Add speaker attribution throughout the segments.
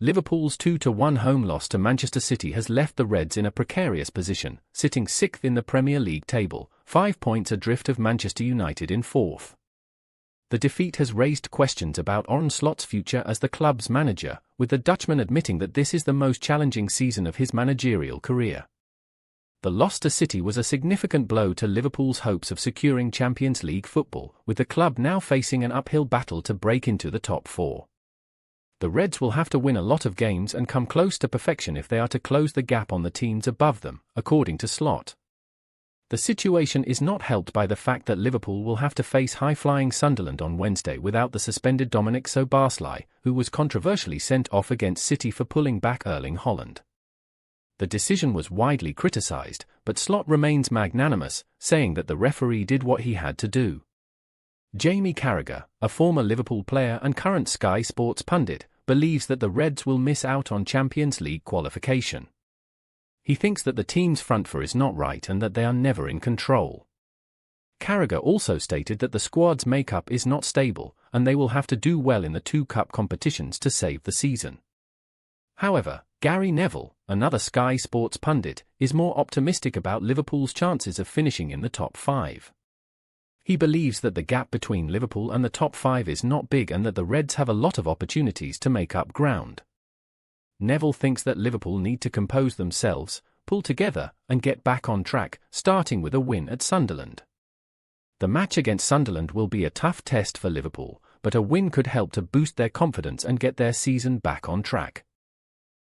Speaker 1: Liverpool's 2-1 home loss to Manchester City has left the Reds in a precarious position, sitting 6th in the Premier League table, 5 points adrift of Manchester United in 4th. The defeat has raised questions about Arne Slot's future as the club's manager, with the Dutchman admitting that this is the most challenging season of his managerial career. The loss to City was a significant blow to Liverpool's hopes of securing Champions League football, with the club now facing an uphill battle to break into the top 4. The Reds will have to win a lot of games and come close to perfection if they are to close the gap on the teams above them, according to Slot. The situation is not helped by the fact that Liverpool will have to face high-flying Sunderland on Wednesday without the suspended Dominic Szoboszlai, who was controversially sent off against City for pulling back Erling Haaland. The decision was widely criticised, but Slot remains magnanimous, saying that the referee did what he had to do. Jamie Carragher, a former Liverpool player and current Sky Sports pundit, believes that the Reds will miss out on Champions League qualification. He thinks that the team's front four is not right and that they are never in control. Carragher also stated that the squad's makeup is not stable, and they will have to do well in the 2 cup competitions to save the season. However, Gary Neville, another Sky Sports pundit, is more optimistic about Liverpool's chances of finishing in the top 5. He believes that the gap between Liverpool and the top 5 is not big and that the Reds have a lot of opportunities to make up ground. Neville thinks that Liverpool need to compose themselves, pull together, and get back on track, starting with a win at Sunderland. The match against Sunderland will be a tough test for Liverpool, but a win could help to boost their confidence and get their season back on track.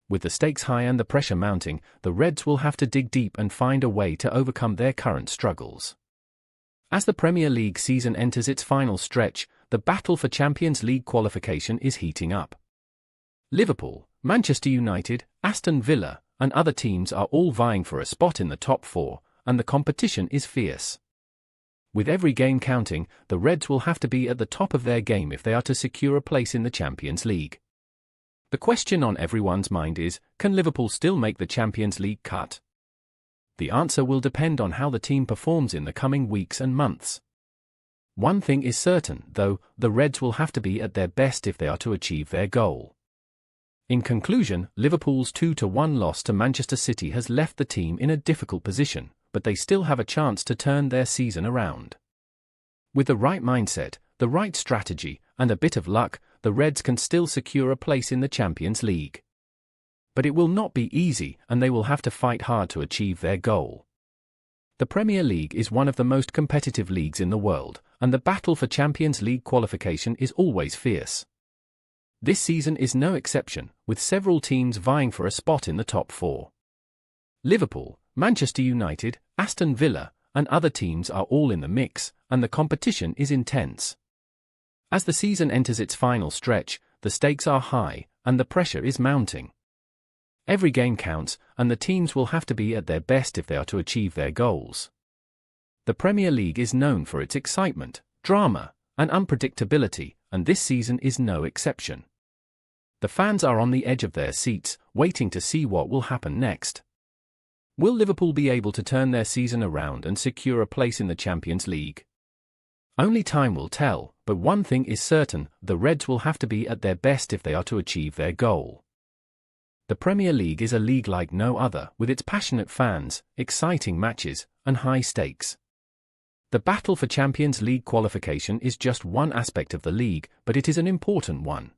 Speaker 1: With the stakes high and the pressure mounting, the Reds will have to dig deep and find a way to overcome their current struggles. As the Premier League season enters its final stretch, the battle for Champions League qualification is heating up. Liverpool, Manchester United, Aston Villa, and other teams are all vying for a spot in the top 4, and the competition is fierce. With every game counting, the Reds will have to be at the top of their game if they are to secure a place in the Champions League. The question on everyone's mind is, can Liverpool still make the Champions League cut? The answer will depend on how the team performs in the coming weeks and months. One thing is certain, though, the Reds will have to be at their best if they are to achieve their goal. In conclusion, Liverpool's 2-1 loss to Manchester City has left the team in a difficult position, but they still have a chance to turn their season around. With the right mindset, the right strategy, and a bit of luck, the Reds can still secure a place in the Champions League. But it will not be easy, and they will have to fight hard to achieve their goal. The Premier League is one of the most competitive leagues in the world, and the battle for Champions League qualification is always fierce. This season is no exception, with several teams vying for a spot in the top 4. Liverpool, Manchester United, Aston Villa, and other teams are all in the mix, and the competition is intense. As the season enters its final stretch, the stakes are high, and the pressure is mounting. Every game counts, and the teams will have to be at their best if they are to achieve their goals. The Premier League is known for its excitement, drama, and unpredictability, and this season is no exception. The fans are on the edge of their seats, waiting to see what will happen next. Will Liverpool be able to turn their season around and secure a place in the Champions League? Only time will tell, but one thing is certain, the Reds will have to be at their best if they are to achieve their goal. The Premier League is a league like no other, with its passionate fans, exciting matches, and high stakes. The battle for Champions League qualification is just one aspect of the league, but it is an important one.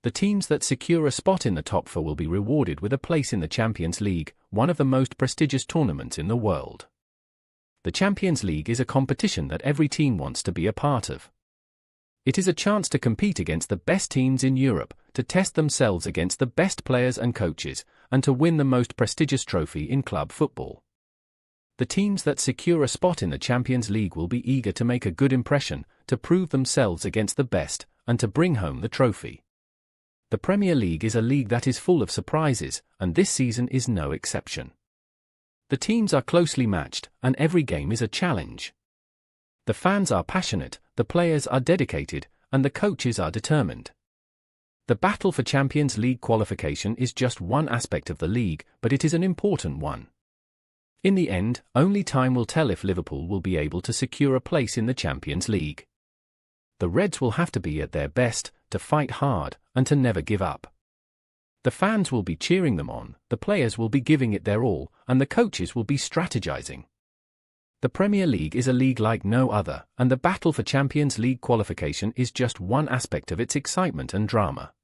Speaker 1: The teams that secure a spot in the top 4 will be rewarded with a place in the Champions League, one of the most prestigious tournaments in the world. The Champions League is a competition that every team wants to be a part of. It is a chance to compete against the best teams in Europe, to test themselves against the best players and coaches, and to win the most prestigious trophy in club football. The teams that secure a spot in the Champions League will be eager to make a good impression, to prove themselves against the best, and to bring home the trophy. The Premier League is a league that is full of surprises, and this season is no exception. The teams are closely matched, and every game is a challenge. The fans are passionate, the players are dedicated, and the coaches are determined. The battle for Champions League qualification is just one aspect of the league, but it is an important one. In the end, only time will tell if Liverpool will be able to secure a place in the Champions League. The Reds will have to be at their best, to fight hard, and to never give up. The fans will be cheering them on, the players will be giving it their all, and the coaches will be strategizing. The Premier League is a league like no other, and the battle for Champions League qualification is just one aspect of its excitement and drama.